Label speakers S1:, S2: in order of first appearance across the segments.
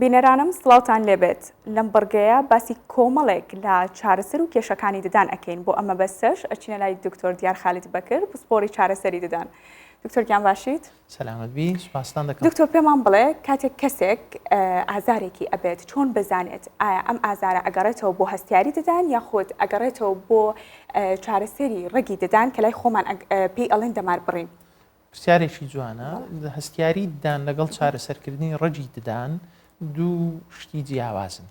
S1: بینەرانم سڵاوتان لێبێت لەم بەرگەیە باسی کۆمەڵێک لە چارەسەر و کێشەکانی ددان ئەکەین بۆ ئەمە بەسەش ئەچینە لای دکتۆر دیار خالید بەکر پسپۆری چارەسەری ددان. دکتۆرگیان باشیت؟
S2: سەلامەت بی سوپاستان دەکەم.
S1: دکتۆر پێمان بڵێ کاتێک کەسێک ئازارێکی ئەبێت چۆن بزانێت ئایا ئەم ئازارە ئەگەڕێتەوە بۆ هەستیاری ددان یاخود ئەگەڕێتەوە بۆ چارەسەری ڕێگی ددان کە لای خۆمان پێی ئەڵێن دەمار بڕین.
S2: پرسیارێکی جوانە. هەستیاری ددان لەگەڵ چارەسەرکردنی ڕەجی ددان دوو شتی جیاوازن.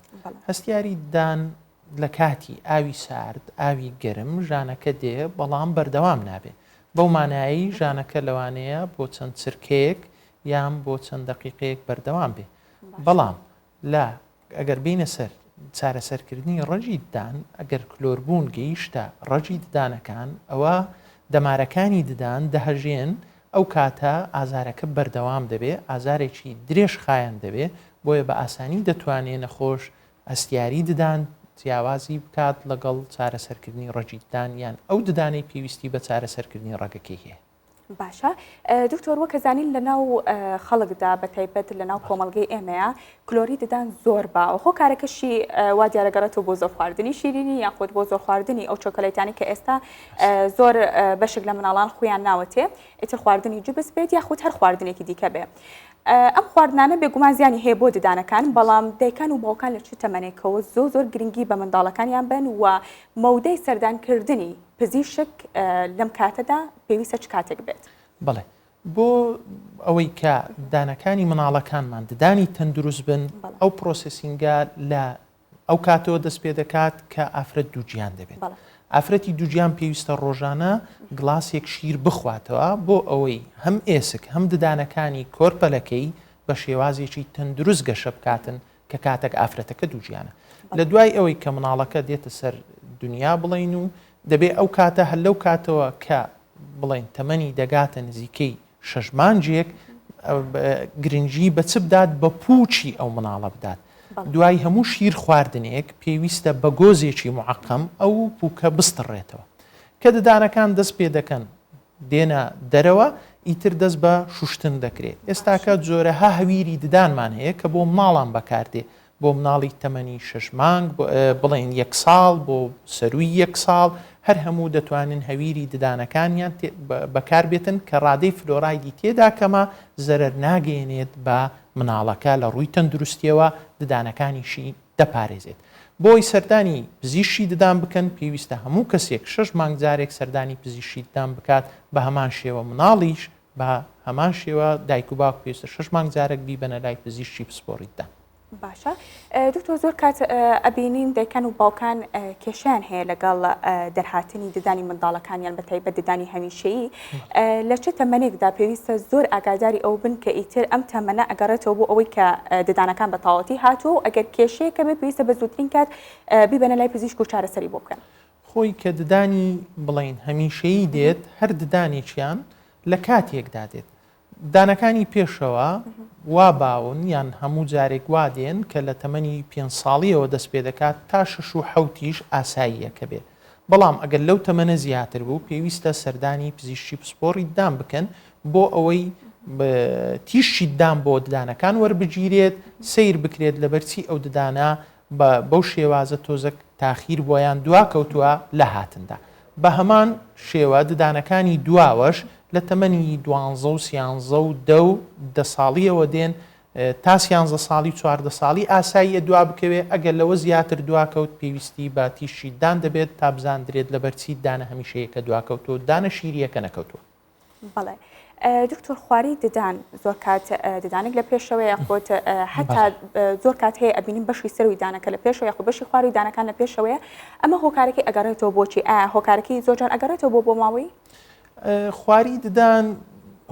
S2: هەستیاری ددان لە کاتی ئاوی سارد ئاوی گەرم ژانەکە دێ بەڵام بەردەوام نابێ. بەو مانایی ژانەکە لەوانەیە بۆ چەند چرکەیەک یان بۆ چەند دەقیقەیەک بەردەوام بێ. بەڵام ئەگەر بینە سەر چارەسەرکردنی ڕەجی ددان ئەگەر کلۆربوون گەیشتە ڕەجی ددانەکان ئەوە دەمارەکانی ددان دەهەژێن ئەو کاتە ئازارەکە بەردەوام دەبێ ئازارێکی درێژ خایەن دەبێ بۆیە بە ئاسانی دەتوانێت نەخۆش هەستیاری ددان جیاوازی بکات لەگەڵ چارەسەرکردنی ڕەجی ددان یان ئەو ددانەی پێویستی بە چارەسەرکردنی ڕەگەکەی هەیە.
S1: باشە دکتۆر وەکە زانین لەناو خەڵکدا بە تایبەت لەناو کۆمەڵگەی ئێمەیە کلۆری ددان زۆر باوە خۆ کارەکەشی وا دیارەگەڕێتەوە بۆ زۆر خواردنی شیرینی یاخود بۆ زۆر خواردنی ئەو چۆکەلەتانی کە ئێستا زۆر بەشێک لە مناڵان خۆیان ناوەتێ ئیتر خواردنی جوبس بێت یاخود هەر خواردنێکی دیکە بێ. ئەم خواردنانە بێگومان زیانی هەیە بۆ ددانەکان بەڵام دایکان و باوکان لە چ تەمەنێکەوە زۆر گرنگی بە منداڵەکانیان بن و مەودەی سەردانکردنی پزیشک لەم کاتەدا پێویستە چ کاتێک بێت.
S2: بەڵێ بۆ ئەوەی کە دانەکانی مناڵەکانمان ددانی تەندروست بن ئەو پرۆسسینگە لە ئەو کاتەوە دەست پێ دەکات کە ئافرەت دووجیان دەبێت. ئافرەتی دووجیان پێویستە ڕۆژانە گڵاسێک شیر بخواتەوە بۆ ئەوەی هەم ئێسک هەم ددانەکانی کۆرپەلەکەی بە شێوازێکی تەندروست گەشە بکاتن کە کاتێک ئافرەتەکە دووجیانە. لە دوای ئەوەی کە مناڵەکە دێتە سەر دنیا بڵین و دەبێت ئەو کاتە هەر لەو کاتەوە کە بڵین تەمەنی دەگاتە نزیکەی 6 مانجێک گرنگی بە چ بدات بە پوچی ئەو مناڵە بدات. دوای هەموو شیر خواردنێک پێویستە بە گۆزێکی معقەم ئەو پوکە بستڕێتەوە کە ددانەکان دەست پێ دەکەن دێنە دەرەوە ئیتر دەست بە شوشتن دەکرێت. ئێستاکە جۆرەها هەویری ددانمان هەیە کە بۆ مناڵان بەکاردێ بۆ مناڵی تەمەنی 6 مانگ بڵێن 1 ساڵ بۆ سەروی 1 ساڵ هەر هەموو دەتوانن هەویری ددانەکانیان بەکاربێتن کە ڕادەی فلۆرایدی تێدا کەمە زەرەر ناگەێنێت بە مناڵەکە لە ڕووی تەندروستیەوە ددانەکانیشی دەپارێزێت. بۆی سەردانی پزیشکی ددان بکەن پێویستە هەموو کەسێک 6 مانگ جارێک سەردانی پزیشکی ددان بکات بە هەمان شێوە مناڵیش بە هەمان شێوە دایک و باوک پێویستە 6 مانگ جارێک بیبەنە لای پزیشکی پسپۆڕی ددان.
S1: باشە دکتۆر زۆر کات ئەبینین دایکان و باوکان کێشیان هەیە لەگەڵ دەرهاتنی ددانی منداڵەکانیان بە تایبەت ددانی هەمیشەیی لە چه تەمەنێکدا پێویستە زۆر ئاگاداری ئەو بن کە ئیتر ئەم تەمەنە ئەگەڕێتەوە بۆ ئەوەی کە ددانەکان بە تاوەتی هاتووە و ئەگەر کێشەیەکە بێ پێویستە بە زووترین کات بیبەنە لای پزیشک و چارەسەری بۆ بکەن.
S2: خۆی کە ددانی بڵین هەمیشەیی دێت هەر ددانێکیان لە کاتێکدا دێت. دانەکانی پێشەوە وا باون یان هەموو جارێک وا دێن کە لە تەمەنی 5 ساڵیەوە دەست پێ دەکات تا 6 و 7 ئاساییەکە بێت. بەڵام ئەگەر لەو تەمەنە زیاتر بوو پێویستە سەردانی پزیشکی پسپۆڕی ددان بکەن بۆ ئەوەی تیشی ددان بۆ ددانەکان وەربگیرێت سیر بکرێت لەبەرچی ئەو ددانە بەو شێوازە تۆزە تاخیر بۆیان دواکەوتووە لە هاتندا. بە هەمان شێوە ددانەکانی دواوەش لە تەمەنی 12 و 13 و 10 ساڵیەوە دێن تا 13 ساڵی 14 ساڵی ئاساییە دوا بکەوێ ئەگەر لەوە زیاتر دواکەوت پێویستی بە تیشی ددان دەبێت تا بزاندرێت لەبەرچی دانە هەمیشەیەکە دواکەوتوە دانە شیریەکە نەکەوتووە.
S1: بەڵێ دکتۆر خواری ددان زۆر کات ددانێک لە پێشەوەی خۆت حتا زۆر کات هەیە ئەبینین بەشی سەروی دانەکە لە پێشەوە خۆ بەشی خواری دانەکان لە پێشەوەیە ئەمە هۆکارێکی ئەگەڕێتەوە بۆچی هۆکارەکەی زۆرجار ئەگەڕێتەوە بۆ ماوەی
S2: خواری ددان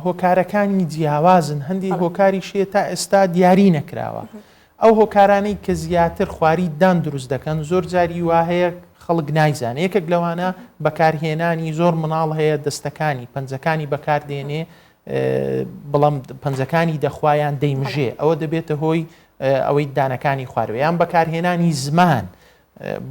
S2: هۆکارەکانی جیاوازن هەندی هۆکاری شێ تا ئێستا دیاری نەکراوە. ئەو هۆکارانەی کە زیاتر خواری ددان دروست دەکەن زۆر جاری وا هەیە خەڵک نایزانێت. یەکێک لەوانە بەکارهێنانی زۆر مناڵ هەیە دەستەکانی پەنجەکانی بەکاردێنێ بەڵام پەنجەکانی دەخوایان دەیمژێ ئەوە دەبێتە هۆی ئەوەی دانەکانی خواروێ یان بەکارهێنانی زمان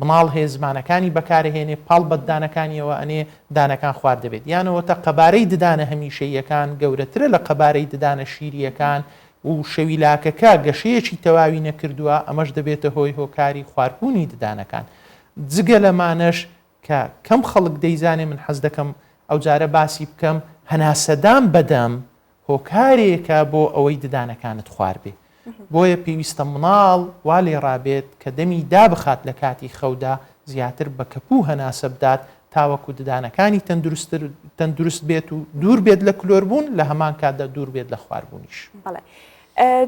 S2: مناڵ هەیە زمانەکانی بەکارهێنێ پاڵ بە دانەکانیەوە ئەنێ دانەکان خوارد دەبێت یانەوە تا قەبارەی ددانە هەمیشەیەکان گەورەترە لە قەبارەی ددانە شیریەکان و شەویلاکەکە گەشەیەکی تەواوی نەکردووە ئەمەش دەبێتە هۆی هۆکاری خواردبوونی ددانەکان. جگە لەمانەش کە کەم خەڵک دەیزانێ من حەز دەکەم ئەو جارە باسی بکەم هەناسەدان بەدەم هۆکارێکە بۆ ئەوەی ددانەکانت خوار بێ. بۆیە پێویستە مناڵ وا لێ ڕابێت کە دەمی دابخات لە کاتی خەودا زیاتر بە کەپوو هەناسە بدات تاوەکو ددانەکانی تەندروست بێت و دوور بێت لە کلۆربوون لە هەمان کاتدا دوور بێت لە خواردبوونیش.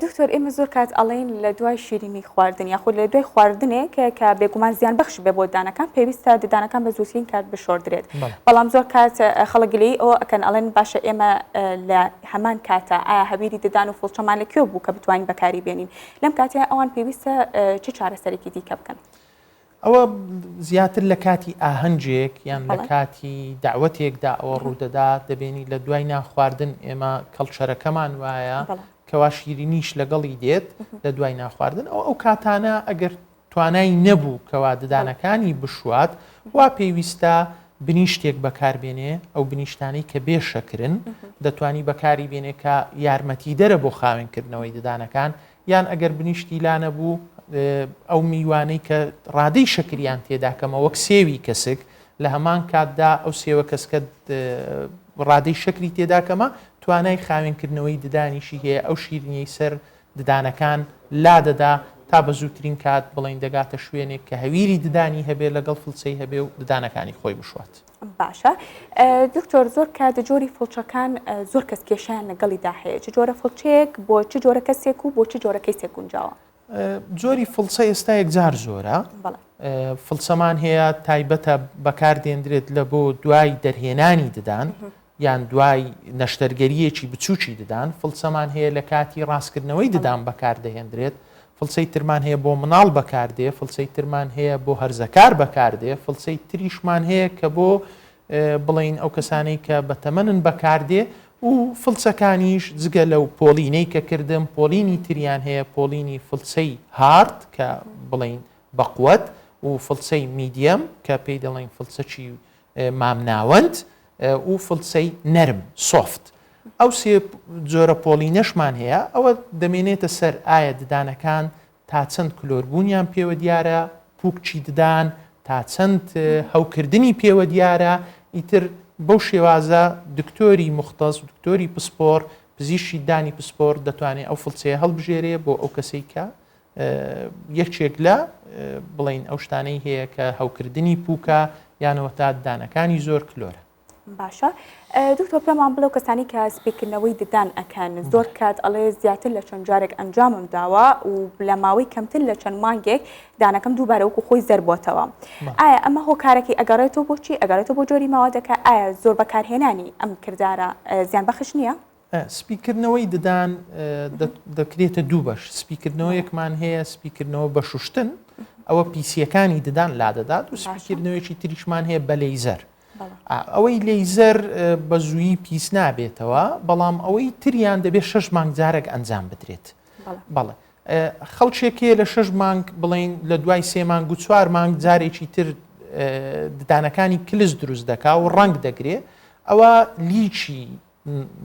S1: دکتۆر ئێمە زۆر کات ئەڵێن لە دوای شیرینی خواردن یاخود لە دوای خواردنێک کە بێگومان زیان بەخش بێ بۆ ددانەکان پێویستە ددانەکان بە زووترین کات بشۆردرێت. بەڵام زۆر کات خەڵکگلی ئەو ئەکەن ئەڵێن باشە ئێمە لە هەمان کاتە ئایا هەبیری ددان و فڵچەمان لەکوێ بوو کە بتوانین بەکاری بێنین لەم کاتەیە ئەوان پێویستە چه چارەسەرێکی دیکە بکەن؟
S2: ئەوە زیاتر لە کاتی ئاهەنجێک یان لە کاتی داوەتێکدا ئەوە ڕوودەدا دەبێنی لە دوای ناخواردن ئێمە کەڵچەرەکەمان وایە کەوا شیرینیش لەگەڵی دێت لە دوای ناخواردن ئەو کاتانە ئەگەر توانای نەبوو کەوا ددانەکانی بشوات وا پێویستە بنیشتێک بەکاربێنێ ئەو بنیشتانەی کە بێشەکردن دەتوانی بەکاری بێنێ کە یارمەتی دەرە بۆ خاوێنکردنەوەی ددانەکان یان ئەگەر بنیشتی لا نەبوو ئەو میوانەی کە ڕادەی شەکریان تێدا کەمە وەک سێوی کەسک لە هەمان کاتدا ئەو سێوە کەسکە ڕادەی شەکری تێدا کەمە توانای خاوێنکردنەوەی ددانیشی هەیە ئەو شیرینیەی سەر ددانەکان لا دەدا تا بە زووترین کات بڵین دەگاتە شوێنێک کە هەویری ددانی هەبێ لەگەڵ فڵچەی هەبێ و ددانەکانی خۆی بشوات.
S1: باشە دکتۆر زۆر کات جۆری فڵچەکان زۆر کەس کێشیان لەگەڵیدا هەیە چ جۆرە فڵچەیەک بۆ چ جۆرە کەسێک و بۆ چ جۆرە کەسێک گونجاوە؟
S2: جۆری فڵچە ئێستا یەکجار زۆرە فڵچەمان هەیە تایبەتە بەکاردێنرێت لە بۆ دوای دەرهێنانی ددان یان دوای نەشتەرگەریەکی بچووکی ددان فڵچەمان هەیە لە کاتی ڕاستکردنەوەی ددان بەکاردەهێنرێت فڵچەی ترمان هەیە بۆ مناڵ بەکاردێ فڵچەی ترمان هەیە بۆ هەرزەکار بەکاردێ فڵچەی تریشمان هەیە کە بۆ بڵین ئەو کەسانەی کە بەتەمەنن بەکاردێ و فڵچەکانیش جگە لەو پۆلینەی کە کردم پۆلینی تریان هەیە پۆلینی فڵچەی هارد کە بڵین بەقوت و فڵچەی میدیەم کە پێی دەڵێن فڵچەکی مامناوەند و فڵچەی نەرم سۆفت ئەو سێ جۆرە پۆلینەشمان هەیە ئەوە دەمێنێتە سەر ئایا ددانەکان تا چەند کلۆربوونیان پێوە دیارە پووکچی ددان تا چەند هەوکردنی پێوە دیارە ئیتر بەو شێوازە دکتۆری مختەس و دکتۆری پسپۆر پزیشکی دانی پسپۆر دەتوانێت ئەو فڵچەیە هەڵبژێرێ بۆ ئەو کەسەی کە یەکێک لە بڵین ئەو شتانەی هەیە کە هەوکردنی پووکە یانەوە تا ددانەکانی زۆر کلۆرە.
S1: باشە دکتۆر پێمان بڵێ کەسانی کە سپێکردنەوەی ددان ئەکەن زۆر کات ئەڵێ زیاتر لە چەند جارێک ئەنجامم داوە و لە ماوەی کەمتر لە چەند مانگێک دانەکەم دووبارە وەکو خۆی زەربووتەوە ئایا ئەمە هۆکارێکی ئەگەڕێتەوە بۆچی ئەگەڕێتەوە بۆ جۆری ماوەدەکە ئایا زۆر بەکارهێنانی ئەم کردارە زیان بەخش نییە؟
S2: سپیکردنەوەی ددان دەکرێتە دوو بەش سپیکردنەوەیەکمان هەیە سپیکردنەوە بە شوشتن ئەوە پیسیەکانی ددان لادەدات و سپیکردنەوەیەکی تریشمان هەیە بە لەیزەر ئەوەی لەیزەر بە زوویی پیس نابێتەوە بەڵام ئەوەی تریان دەبێت 6 مانگ جارێک ئەنجام بدرێت بەڵێ خەڵکێکێ لە 6 مانگ بڵین لە دوای 3 مانگ و 4 مانگ جارێکی تر ددانەکانی کلس دروست دەکا و ڕنگ دەگرێت ئەوە لیچی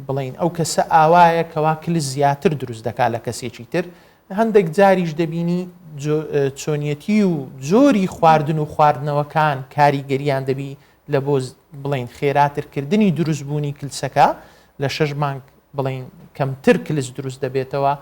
S2: بڵین ئەو کەسە ئاوایە کەوا کلس زیاتر دروست دەکا لە کەسێکی تر هەندێک جاریش دەبینی چۆنیەتی و جۆری خواردن و خواردنەوەکان کاریگەریان دەبی لە بۆ بڵین خێراترکردنی دروستبوونی کلسەکە لە 6 مانگ بڵین کەمتر کلس دروست دەبێتەوە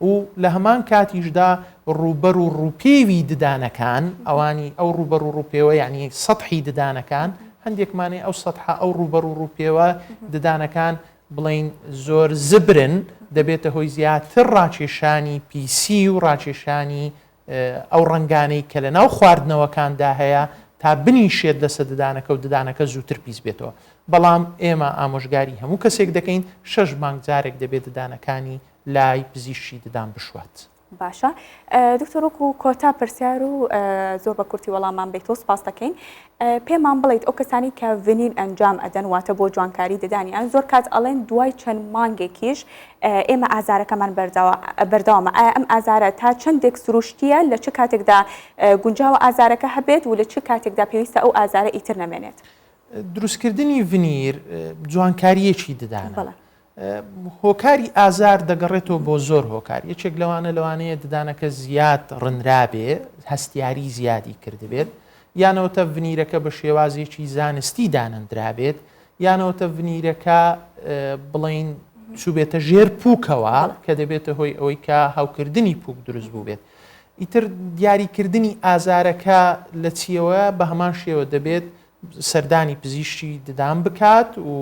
S2: و لە هەمان کاتیشدا ڕوبەر و ڕووپێوی ددانەکان ئەوانی ئەو ڕوبەر و ڕووپێوە یعنی سەطحی ددانەکان هەندێکمانێ ئەو سەطح ئەو ڕوبەر و ڕووپێوە ددانەکان بڵین زۆر زبرن دەبێتە هۆی زیاتر ڕاکێشانی پیسی و ڕاکێشانی ئەو ڕنگانەی کە لە ناو خواردنەوەکاندا هەیە تا بنیشێت لەسە ددانەکە و ددانەکە زووتر پیس بێتەوە بەڵام ئێمە ئامۆژگاری هەموو کەسێک دەکەین 6 مانگ جارێک دەبێت ددانەکانی لای پزیشکی ددان بشوات.
S1: باشە دکتۆر وەکو کۆتا پرسیار و زۆر بە کورتی وەڵامان بێتەوە سپاس دەکەین پێمان بڵێیت ئەو کەسانی کە ڤینین ئەنجام ئەدەن واتە بۆ جوانکاری ددانیان زۆر کات ئەڵێن دوای چەند مانگێکیش ئێمە ئازارەکەمان بەردەوامە ئایا ئەم ئازارە تا چەندێک سروشتیە لە چه کاتێکدا گونجاوە ئازارەکە هەبێت و لە چه کاتێکدا پێویستە ئەو ئازارە ئیتر نەمێنێت؟
S2: دروستکردنی ڤنیر جوانکاریەکی ددانە هۆکاری ئازار دەگەڕێتەوە بۆ زۆر هۆکار یەکێک لەوانەیە ددانەکە زیاد ڕنرابێ هەستیاری زیادی کردبێت یانەوەتە ڤنیرەکە بە شێوازێکی زانستی دانەندرابێت یانەوەتە ڤنیرەکە بڵین چوبێتە ژێر پووکەوە کە دەبێتە هۆی ئەوەی کە هاوکردنی پووک دروست بوو بێت ئیتر دیاریکردنی ئازارەکە لە چیەوە بە هەمان شێوە دەبێت سەردانی پزیشکی ددان بکات و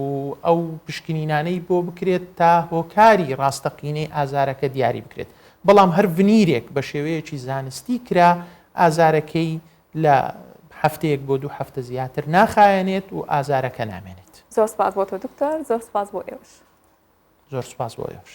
S2: ئەو پشکنینانەی بۆ بکرێت تا هۆکاری ڕاستەقینەی ئازارەکە دیاری بکرێت بەڵام هەر ڤنیرێک بە شێوەیەکی زانستی کرا ئازارەکەی لە هەفتەیەک بۆ 2 هەفتە زیاتر ناخایەنێت و ئازارەکە نامێنێت.
S1: زۆر سپاس بۆ تۆ دکتۆر، زۆر سپاس بۆ ئێوەش.
S2: زۆر سپاس بۆ ئێوەش.